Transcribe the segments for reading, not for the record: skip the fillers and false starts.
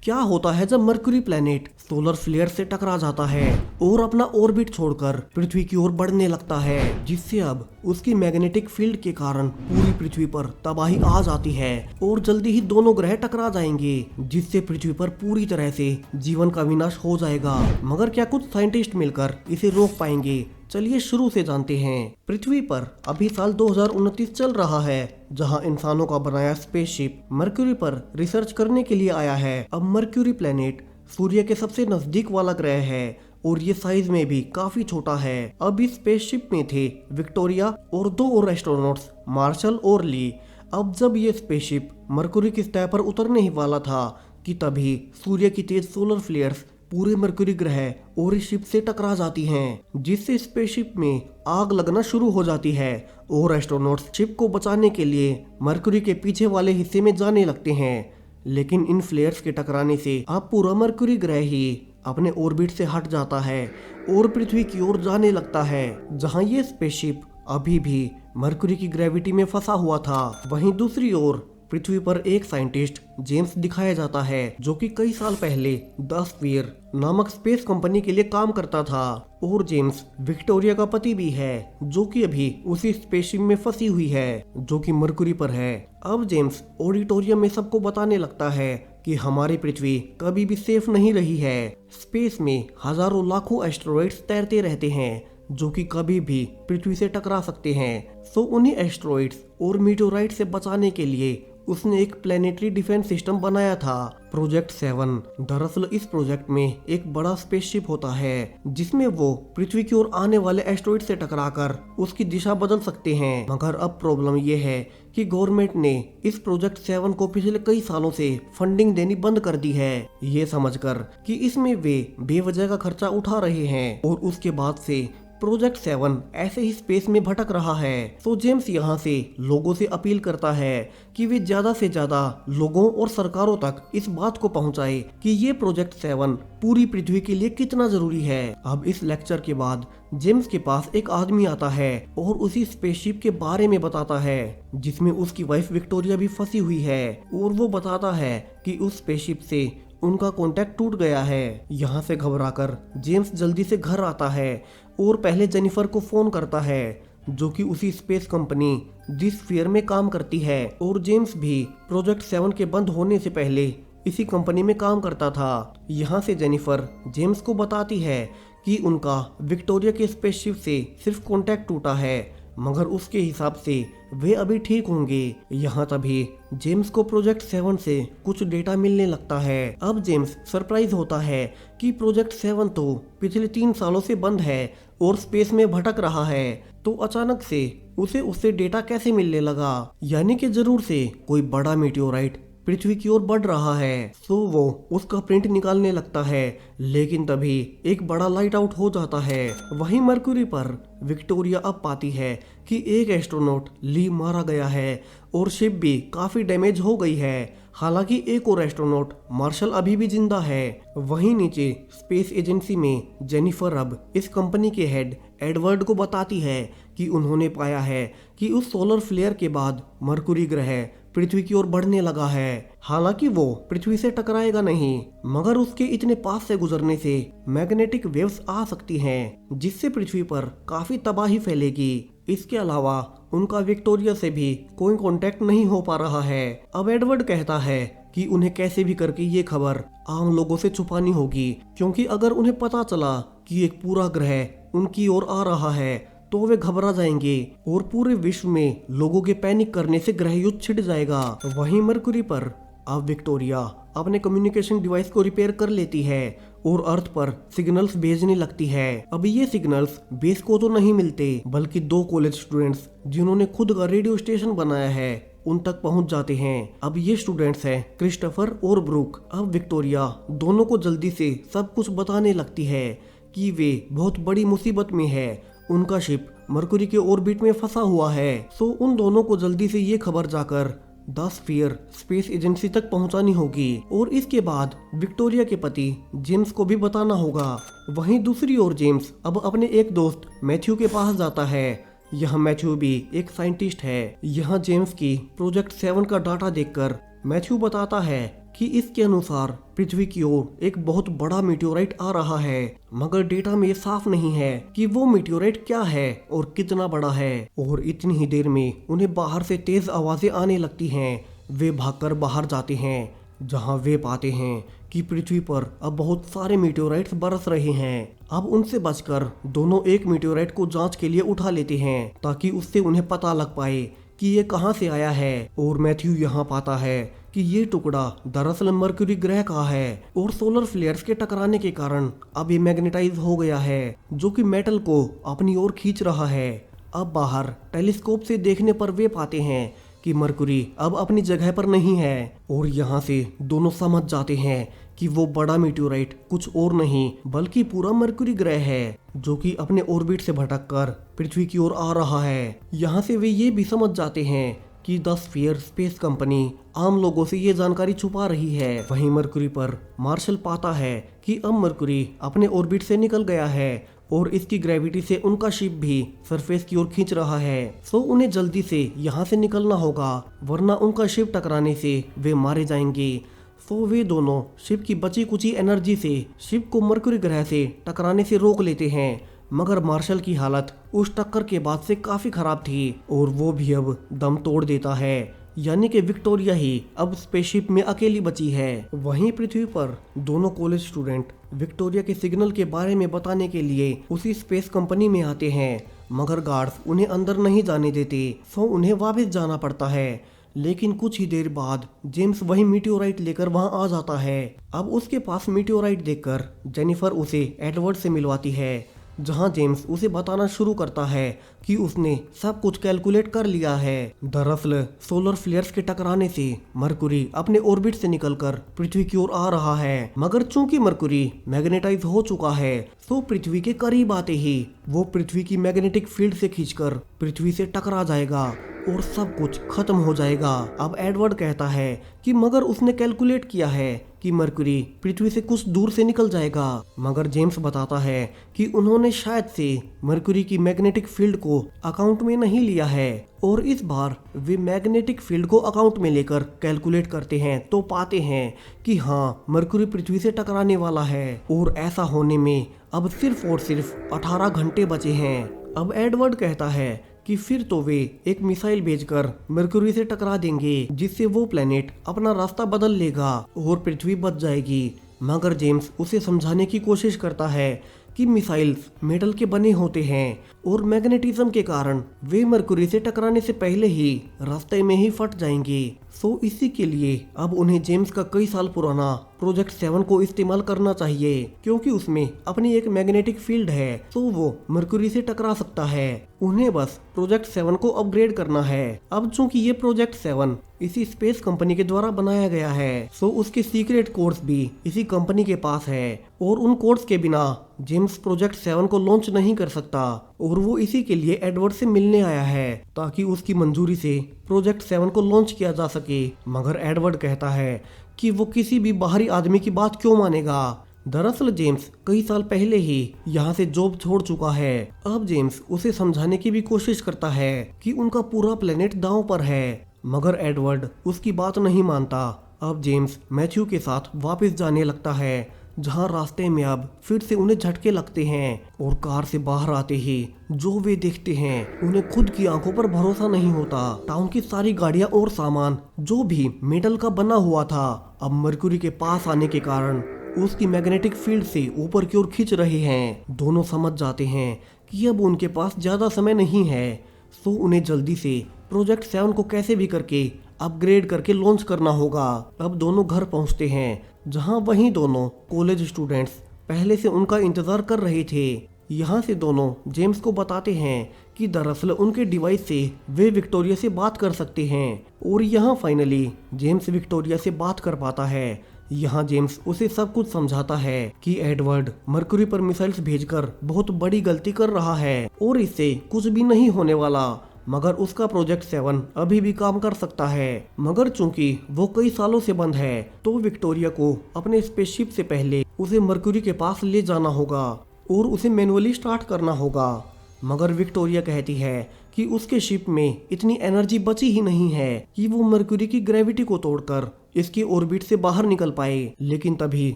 क्या होता है जब मरक्यूरी प्लेनेट सोलर फ्लेयर से टकरा जाता है और अपना ऑर्बिट छोड़कर पृथ्वी की ओर बढ़ने लगता है, जिससे अब उसकी मैग्नेटिक फील्ड के कारण पूरी पृथ्वी पर तबाही आ जाती है और जल्दी ही दोनों ग्रह टकरा जाएंगे, जिससे पृथ्वी पर पूरी तरह से जीवन का विनाश हो जाएगा। मगर क्या कुछ साइंटिस्ट मिलकर इसे रोक पाएंगे? चलिए शुरू से जानते हैं। पृथ्वी पर अभी साल 2029 चल रहा है, जहां इंसानों का बनाया स्पेसशिप मरक्यूरी पर रिसर्च करने के लिए आया है। अब मरक्यूरी प्लेनेट सूर्य के सबसे नजदीक वाला ग्रह है और ये साइज में भी काफी छोटा है। अब इस स्पेसशिप में थे विक्टोरिया और 2 और एस्ट्रोनॉट्स, मार्शल और ली। अब जब ये स्पेसशिप मरक्यूरी की सतह पर उतरने ही वाला था कि तभी सूर्य की तेज सोलर फ्लेयर्स पूरे मरक्यूरी ग्रह और इस शिप से टकरा जाती हैं, जिससे स्पेसशिप में आग लगना शुरू हो जाती है और एस्ट्रोनॉट्स शिप को बचाने के लिए मरक्यूरी के पीछे वाले हिस्से में जाने लगते हैं। लेकिन इन फ्लेयर्स के टकराने से अब पूरा मरक्यूरी ग्रह ही अपने ऑर्बिट से हट जाता है और पृथ्वी की ओर जाने लगता है, जहां ये स्पेसशिप अभी भी मरक्यूरी की ग्रेविटी में फंसा हुआ था। वहीं दूसरी ओर पृथ्वी पर एक साइंटिस्ट जेम्स दिखाया जाता है, जो कि कई साल पहले द स्फीयर नामक स्पेस कंपनी के लिए काम करता था। और जेम्स विक्टोरिया का पति भी है, जो कि अभी उसी स्पेसशिप में फंसी हुई है, जो कि मरक्यूरी पर है। अब जेम्स ऑडिटोरियम में सबको बताने लगता है कि हमारी पृथ्वी कभी भी सेफ नहीं रही है। स्पेस में हजारों लाखों एस्टेरॉइड्स तैरते रहते हैं, जो कि कभी भी पृथ्वी से टकरा सकते हैं। सो उन्हीं एस्टेरॉइड्स और मीटेओराइट से बचाने के लिए उसने एक प्लेनेटरी डिफेंस सिस्टम बनाया था, प्रोजेक्ट 7। दरअसल इस प्रोजेक्ट में एक बड़ा स्पेसशिप होता है, जिसमें वो पृथ्वी की ओर आने वाले एस्टेरॉइड से टकराकर उसकी दिशा बदल सकते हैं। मगर अब प्रॉब्लम ये है कि गवर्नमेंट ने इस प्रोजेक्ट 7 को पिछले कई सालों से फंडिंग देनी बंद कर दी है, ये समझकर कि इसमें वे बेवजह का खर्चा उठा रहे हैं। और उसके बाद से प्रोजेक्ट 7 ऐसे ही स्पेस में भटक रहा है। तो जेम्स यहाँ से लोगों से अपील करता है कि वे ज्यादा से ज्यादा लोगों और सरकारों तक इस बात को पहुँचाए कि ये प्रोजेक्ट 7 पूरी पृथ्वी के लिए कितना जरूरी है। अब इस लेक्चर के बाद जेम्स के पास एक आदमी आता है और उसी स्पेसशिप के बारे में बताता है, जिसमें उसकी वाइफ विक्टोरिया भी फंसी हुई है। और वो बताता है कि उस स्पेसशिप से उनका कांटेक्ट टूट गया है। यहाँ से घबराकर जेम्स जल्दी से घर आता है और पहले जेनिफर को फोन करता है, जो कि उसी स्पेस कंपनी द स्फीयर में काम करती है। और जेम्स भी प्रोजेक्ट 7 के बंद होने से पहले इसी कंपनी में काम करता था। यहाँ से जेनिफर जेम्स को बताती है कि उनका विक्टोरिया के स्पेसशिप से सिर्फ कांटेक्ट टूटा है, मगर उसके हिसाब से वे अभी ठीक होंगे। यहाँ तभी जेम्स को प्रोजेक्ट 7 से कुछ डेटा मिलने लगता है। अब जेम्स सरप्राइज होता है कि प्रोजेक्ट 7 तो पिछले 3 सालों से बंद है और स्पेस में भटक रहा है, तो अचानक से उसे उससे डेटा कैसे मिलने लगा? यानी कि जरूर से कोई बड़ा मीटियोराइट पृथ्वी की ओर बढ़ रहा है। सो वो उसका प्रिंट निकालने लगता है, लेकिन तभी एक बड़ा लाइट आउट हो जाता है। वहीं मरक्यूरी पर विक्टोरिया अब पाती है कि एक एस्ट्रोनॉट ली मारा गया है और शिप भी काफी डैमेज हो गई है। हालांकि एक और एस्ट्रोनॉट मार्शल अभी भी जिंदा है। वहीं नीचे स्पेस एजेंसी में जेनिफर अब इस कंपनी के हेड एडवर्ड को बताती है कि उन्होंने पाया है कि उस सोलर फ्लेयर के बाद मरक्यूरी ग्रह पृथ्वी की ओर बढ़ने लगा है। हालांकि वो पृथ्वी से टकराएगा नहीं, मगर उसके इतने पास से गुजरने से मैग्नेटिक वेव्स आ सकती हैं, जिससे पृथ्वी पर काफी तबाही फैलेगी। इसके अलावा उनका विक्टोरिया से भी कोई कांटेक्ट नहीं हो पा रहा है। अब एडवर्ड कहता है कि उन्हें कैसे भी करके ये खबर आम लोगों से छुपानी होगी, क्योंकि अगर उन्हें पता चला कि एक पूरा ग्रह उनकी ओर आ रहा है तो वे घबरा जाएंगे और पूरे विश्व में लोगों के पैनिक करने से ग्रह युद्ध छिड़ जाएगा। वहीं मरक्यूरी पर अब विक्टोरिया अपने कम्युनिकेशन डिवाइस को रिपेयर कर लेती है और अर्थ पर सिग्नल्स भेजने लगती है। अब ये सिग्नल्स बेस को तो नहीं मिलते, बल्कि 2 कॉलेज स्टूडेंट्स जिन्होंने खुद का रेडियो स्टेशन बनाया है उन तक पहुंच जाते हैं। अब ये स्टूडेंट्स हैं क्रिस्टोफर और ब्रूक। अब विक्टोरिया दोनों को जल्दी से सब कुछ बताने लगती है कि वे बहुत बड़ी मुसीबत में है, उनका शिप मरक्यूरी के ऑर्बिट में फंसा हुआ है। सो उन दोनों को जल्दी से ये खबर जाकर द स्फीयर स्पेस एजेंसी तक पहुंचानी होगी और इसके बाद विक्टोरिया के पति जेम्स को भी बताना होगा। वहीं दूसरी ओर जेम्स अब अपने एक दोस्त मैथ्यू के पास जाता है। यह मैथ्यू भी एक साइंटिस्ट है। यहाँ जेम्स की प्रोजेक्ट 7 का डाटा देखकर मैथ्यू बताता है कि इसके अनुसार पृथ्वी की ओर एक बहुत बड़ा मीटियोराइट आ रहा है, मगर डेटा में साफ नहीं है कि वो मीटियोराइट क्या है और कितना बड़ा है। और इतनी ही देर में उन्हें बाहर से तेज आवाजें आने लगती हैं। वे भागकर बाहर जाते हैं, जहां वे पाते हैं कि पृथ्वी पर अब बहुत सारे मीटियोराइट्स बरस रहे हैं। अब उनसे बचकर दोनों एक मीटियोराइट को जांच के लिए उठा लेते हैं ताकि उससे उन्हें पता लग पाए कि ये कहां से आया है। और मैथ्यू यहाँ पाता है कि ये टुकड़ा दरअसल मरक्यूरी ग्रह का है और सोलर फ्लेयर्स के टकराने के कारण अब ये मैग्नेटाइज हो गया है, जो कि मेटल को अपनी ओर खींच रहा है। अब बाहर टेलीस्कोप से देखने पर वे पाते हैं कि मरक्यूरी अब अपनी जगह पर नहीं है और यहाँ से दोनों समझ जाते हैं कि वो बड़ा मीटियोराइट कुछ और नहीं बल्कि पूरा मरक्यूरी ग्रह है, जो कि अपने ऑर्बिट से भटककर पृथ्वी की ओर आ रहा है। यहाँ से वे ये भी समझ जाते हैं कि द स्फीयर स्पेस कंपनी आम लोगों से ये जानकारी छुपा रही है। वहीं मरक्यूरी पर मार्शल पाता है कि अब मरक्यूरी अपने ऑर्बिट से निकल गया है और इसकी ग्रेविटी से उनका शिप भी सरफेस की ओर खींच रहा है। सो उन्हें जल्दी से यहाँ से निकलना होगा, वरना उनका शिप टकराने से वे मारे जाएंगे। सो वे दोनों शिप की बची कुची एनर्जी से शिप को मरक्यूरी ग्रह से टकराने से रोक लेते हैं, मगर मार्शल की हालत उस टक्कर के बाद से काफी खराब थी और वो भी अब दम तोड़ देता है। यानी कि विक्टोरिया ही अब स्पेसशिप में अकेली बची है। वहीं पृथ्वी पर दोनों कॉलेज स्टूडेंट विक्टोरिया के सिग्नल के बारे में बताने के लिए उसी स्पेस कंपनी में आते हैं, मगर गार्ड्स उन्हें अंदर नहीं जाने देते, सो उन्हें वापस जाना पड़ता है। लेकिन कुछ ही देर बाद जेम्स वही मीटियोराइट लेकर वहां आ जाता है। अब उसके पास मीटियोराइट देखकर जेनिफर उसे एडवर्ड से मिलवाती है, जहां जेम्स उसे बताना शुरू करता है कि उसने सब कुछ कैलकुलेट कर लिया है। दरअसल सोलर फ्लेयर्स के टकराने से मरक्यूरी अपने ऑर्बिट से निकलकर पृथ्वी की ओर आ रहा है, मगर चूंकि मरक्यूरी मैग्नेटाइज हो चुका है, तो पृथ्वी के करीब आते ही वो पृथ्वी की मैग्नेटिक फील्ड से खींचकर पृथ्वी से टकरा जाएगा और सब कुछ खत्म हो जाएगा। अब एडवर्ड कहता है कि मगर उसने कैलकुलेट किया है कि मरक्यूरी पृथ्वी से कुछ दूर से निकल जाएगा, मगर जेम्स बताता है कि उन्होंने शायद से मरक्यूरी की मैग्नेटिक फील्ड को अकाउंट में नहीं लिया है और इस बार वे मैग्नेटिक फील्ड को अकाउंट में लेकर कैलकुलेट करते हैं तो पाते हैं कि हाँ, मरक्यूरी पृथ्वी से टकराने वाला है और ऐसा होने में अब सिर्फ और सिर्फ 18 घंटे बचे हैं। अब एडवर्ड कहता है कि फिर तो वे एक मिसाइल भेजकर मरक्यूरी से टकरा देंगे, जिससे वो प्लेनेट अपना रास्ता बदल लेगा और पृथ्वी बच जाएगी। मगर जेम्स उसे समझाने की कोशिश करता है कि मिसाइल्स मेटल के बने होते हैं और मैग्नेटिज्म के कारण वे मरक्यूरी से टकराने से पहले ही रास्ते में ही फट जाएंगे। सो इसी के लिए अब उन्हें जेम्स का कई साल पुराना प्रोजेक्ट 7 को इस्तेमाल करना चाहिए, क्योंकि उसमें अपनी एक मैग्नेटिक फील्ड है, तो वो मरक्यूरी से टकरा सकता है। उन्हें बस प्रोजेक्ट 7 को अपग्रेड करना है। अब चूंकि ये प्रोजेक्ट 7 इसी स्पेस कंपनी के द्वारा बनाया गया है, सो उसके सीक्रेट कोड्स भी इसी कंपनी के पास है और उन कोड्स के बिना जेम्स प्रोजेक्ट 7 को लॉन्च नहीं कर सकता। और वो इसी के लिए एडवर्ड से मिलने आया है ताकि उसकी मंजूरी से प्रोजेक्ट 7 को लॉन्च किया जा सके। मगर एडवर्ड कहता है कि वो किसी भी बाहरी आदमी की बात क्यों मानेगा। दरअसल जेम्स कई साल पहले ही यहाँ से जॉब छोड़ चुका है। अब जेम्स उसे समझाने की भी कोशिश करता है कि उनका पूरा प्लेनेट दांव पर है, मगर एडवर्ड उसकी बात नहीं मानता। अब जेम्स मैथ्यू के साथ वापस जाने लगता है, जहां रास्ते में अब फिर से उन्हें झटके लगते हैं और कार से बाहर आते ही जो वे देखते हैं उन्हें खुद की आंखों पर भरोसा नहीं होता। टाउन की सारी गाड़ियां और सामान जो भी मेटल का बना हुआ था, अब मरक्यूरी के पास आने के कारण उसकी मैग्नेटिक फील्ड से ऊपर की ओर खींच रहे हैं। दोनों समझ जाते हैं कि अब उनके पास ज्यादा समय नहीं है, सो उन्हें जल्दी से प्रोजेक्ट 7 को कैसे भी करके अपग्रेड करके लॉन्च करना होगा। अब दोनों घर पहुंचते हैं, जहां वहीं दोनों कॉलेज स्टूडेंट्स पहले से उनका इंतजार कर रहे थे। यहाँ से दोनों जेम्स को बताते हैं कि दरअसल उनके डिवाइस से वे विक्टोरिया से बात कर सकते हैं और यहाँ फाइनली जेम्स विक्टोरिया से बात कर पाता है। यहाँ जेम्स उसे सब कुछ समझाता है कि एडवर्ड मरक्यूरी पर मिसाइल्स भेजकर बहुत बड़ी गलती कर रहा है और इससे कुछ भी नहीं होने वाला, मगर उसका प्रोजेक्ट 7 अभी भी काम कर सकता है। मगर चूंकि वो कई सालों से बंद है, तो विक्टोरिया को अपने स्पेसशिप से पहले उसे मरक्यूरी के पास ले जाना होगा और उसे मैनुअली स्टार्ट करना होगा। मगर विक्टोरिया कहती है कि उसके शिप में इतनी एनर्जी बची ही नहीं है कि वो मरक्यूरी की ग्रेविटी को तोड़कर इसके ऑर्बिट से बाहर निकल पाए। लेकिन तभी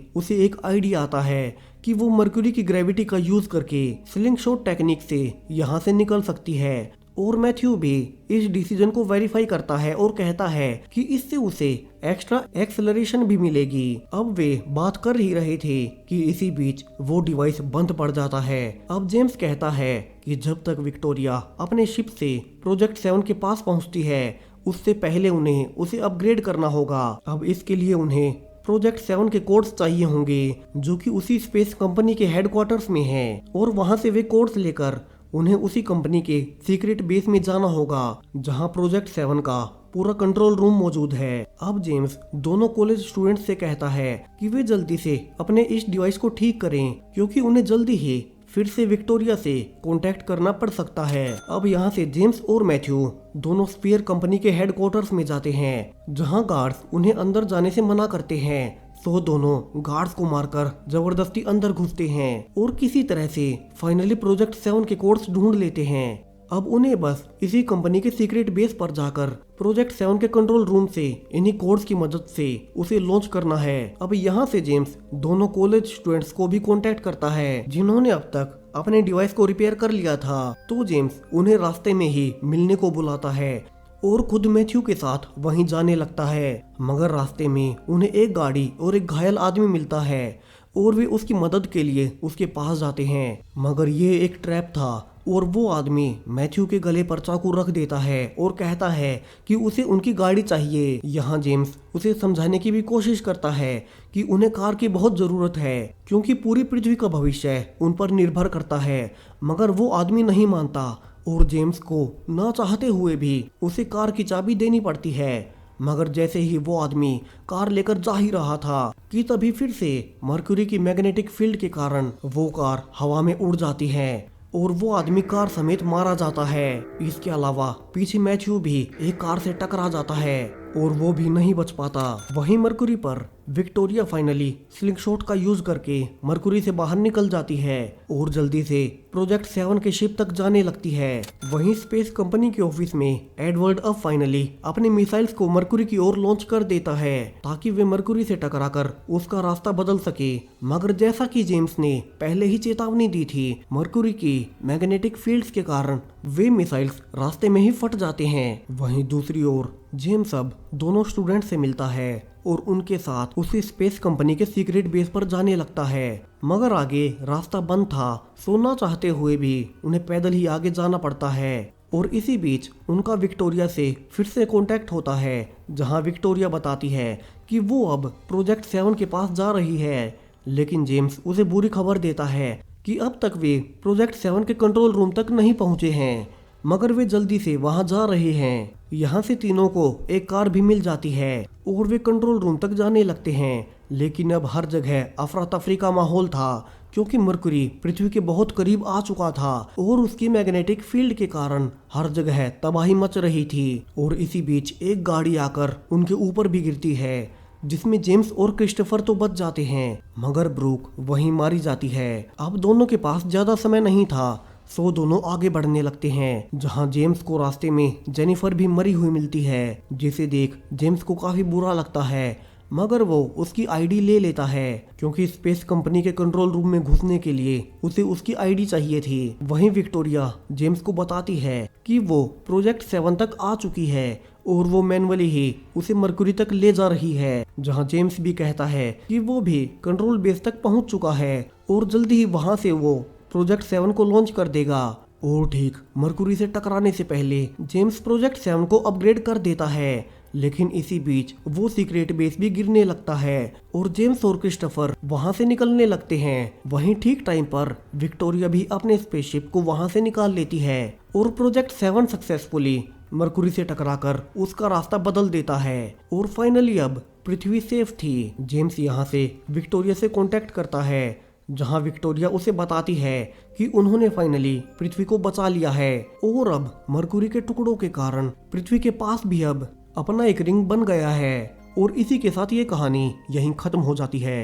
उसे एक आइडिया आता है कि वो मरक्यूरी की ग्रेविटी का यूज करके स्लिंग शॉट टेक्निक से यहाँ से निकल सकती है। और मैथ्यू भी इस डिसीजन को वेरीफाई करता है और कहता है कि इससे उसे एक्स्ट्रा एक्सेलरेशन भी मिलेगी। अब वे बात कर ही रहे थे कि इसी बीच वो डिवाइस बंद पड़ जाता है। अब जेम्स कहता है कि जब तक विक्टोरिया अपने शिप से प्रोजेक्ट 7 के पास पहुंचती है उससे पहले उन्हें उसे अपग्रेड करना होगा। अब इसके लिए उन्हें प्रोजेक्ट 7 के कोड्स चाहिए होंगे जो कि उसी स्पेस कंपनी के हेडक्वार्टर्स में हैं, और वहां से वे कोड्स लेकर उन्हें उसी कंपनी के सीक्रेट बेस में जाना होगा जहां प्रोजेक्ट 7 का पूरा कंट्रोल रूम मौजूद है। अब जेम्स दोनों कॉलेज स्टूडेंट्स से कहता है कि वे जल्दी से अपने इस डिवाइस को ठीक करें क्योंकि उन्हें जल्दी ही फिर से विक्टोरिया से कांटेक्ट करना पड़ सकता है। अब यहाँ से जेम्स और मैथ्यू दोनों स्पेयर कंपनी के हेडक्वार्टर्स में जाते हैं जहाँ गार्ड्स उन्हें अंदर जाने से मना करते हैं। तो दोनों गार्ड्स को मारकर जबरदस्ती अंदर घुसते हैं और किसी तरह से फाइनली प्रोजेक्ट 7 के कोड्स ढूंढ लेते हैं। अब उन्हें बस इसी कंपनी के सीक्रेट बेस पर जाकर प्रोजेक्ट 7 के कंट्रोल रूम से इन्हीं कोड्स की मदद से उसे लॉन्च करना है। अब यहाँ से जेम्स दोनों कॉलेज स्टूडेंट्स को भी कांटेक्ट करता है जिन्होंने अब तक अपने डिवाइस को रिपेयर कर लिया था। तो जेम्स उन्हें रास्ते में ही मिलने को बुलाता है और खुद मैथ्यू के साथ वहीं जाने लगता है। मगर रास्ते में उन्हें एक गाड़ी और एक घायल आदमी मिलता है और वे उसकी मदद के लिए उसके पास जाते हैं। मगर ये एक ट्रैप था और वो आदमी मैथ्यू के गले पर चाकू रख देता है और कहता है कि उसे उनकी गाड़ी चाहिए। यहाँ जेम्स उसे समझाने की भी कोशिश करता है कि उन्हें कार की बहुत जरूरत है क्योंकि पूरी पृथ्वी का भविष्य उन पर निर्भर करता है। मगर वो आदमी नहीं मानता और जेम्स को ना चाहते हुए भी उसे कार की चाबी देनी पड़ती है। मगर जैसे ही वो आदमी कार लेकर जा ही रहा था कि तभी फिर से मरक्यूरी की मैग्नेटिक फील्ड के कारण वो कार हवा में उड़ जाती है और वो आदमी कार समेत मारा जाता है। इसके अलावा पीछे मैथ्यू भी एक कार से टकरा जाता है और वो भी नहीं बच पाता। वहीं मरक्यूरी पर विक्टोरिया फाइनली स्लिंगशॉट का यूज करके मरक्यूरी से बाहर निकल जाती है और जल्दी से प्रोजेक्ट 7 के शिप तक जाने लगती है। वहीं स्पेस कंपनी के ऑफिस में एडवर्ड अब फाइनली अपने मिसाइल्स को मरक्यूरी की ओर लॉन्च कर देता है ताकि वे मरक्यूरी से टकराकर उसका रास्ता बदल सके। मगर जैसा कि जेम्स ने पहले ही चेतावनी दी थी, मरक्यूरी की मैग्नेटिक फील्ड्स के कारण वे मिसाइल्स रास्ते में ही फट जाते हैं। वहीं दूसरी ओर जेम्स अब दोनों स्टूडेंट से मिलता है और उनके साथ उसी स्पेस कंपनी के सीक्रेट बेस पर जाने लगता है। मगर आगे रास्ता बंद था, सोना चाहते हुए भी उन्हें पैदल ही आगे जाना पड़ता है। और इसी बीच उनका विक्टोरिया से फिर से कांटेक्ट होता है जहां विक्टोरिया बताती है कि वो अब प्रोजेक्ट 7 के पास जा रही है। लेकिन जेम्स उसे बुरी खबर देता है कि अब तक वे प्रोजेक्ट 7 के कंट्रोल रूम तक नहीं पहुंचे हैं, मगर वे जल्दी से वहां जा रहे हैं। यहाँ से तीनों को एक कार भी मिल जाती है और वे कंट्रोल रूम तक जाने लगते हैं। लेकिन अब हर जगह अफरा तफरी का माहौल था क्योंकि मरक्यूरी पृथ्वी के बहुत करीब आ चुका था और उसकी मैग्नेटिक फील्ड के कारण हर जगह तबाही मच रही थी। और इसी बीच एक गाड़ी आकर उनके ऊपर भी गिरती है जिसमें जेम्स और क्रिस्टोफर तो बच जाते हैं, मगर ब्रूक वहीं मारी जाती है। अब दोनों के पास ज्यादा समय नहीं था, सो दोनों आगे बढ़ने लगते हैं जहां जेम्स को रास्ते में जेनिफर भी मरी हुई मिलती है, जिसे देख जेम्स को काफी बुरा लगता है। मगर वो उसकी आईडी ले लेता है क्योंकि स्पेस कंपनी के कंट्रोल रूम में घुसने के लिए उसे उसकी आईडी चाहिए थी। वहीं विक्टोरिया जेम्स को बताती है कि वो प्रोजेक्ट 7 तक आ चुकी है और वो मैनुअली ही उसे मरक्यूरी तक ले जा रही है, जहां जेम्स भी कहता है कि वो भी कंट्रोल बेस तक पहुंच चुका है और जल्दी ही वहां से वो प्रोजेक्ट 7 को लॉन्च कर देगा। और ठीक मरक्यूरी से टकराने से पहले जेम्स प्रोजेक्ट 7 को अपग्रेड कर देता है। लेकिन इसी बीच वो सीक्रेट बेस भी गिरने लगता है और जेम्स और क्रिस्टोफर वहां से निकलने लगते हैं। वहीं ठीक टाइम पर विक्टोरिया भी अपने स्पेसशिप को वहां से निकाल लेती है और प्रोजेक्ट 7 सक्सेसफुली मरक्यूरी से टकराकर उसका रास्ता बदल देता है और फाइनली अब पृथ्वी सेफ थी। जेम्स यहाँ से विक्टोरिया से कांटेक्ट करता है जहां विक्टोरिया उसे बताती है कि उन्होंने फाइनली पृथ्वी को बचा लिया है और अब मरक्यूरी के टुकड़ों के कारण पृथ्वी के पास भी अब अपना एक रिंग बन गया है। और इसी के साथ ये कहानी यहीं खत्म हो जाती है।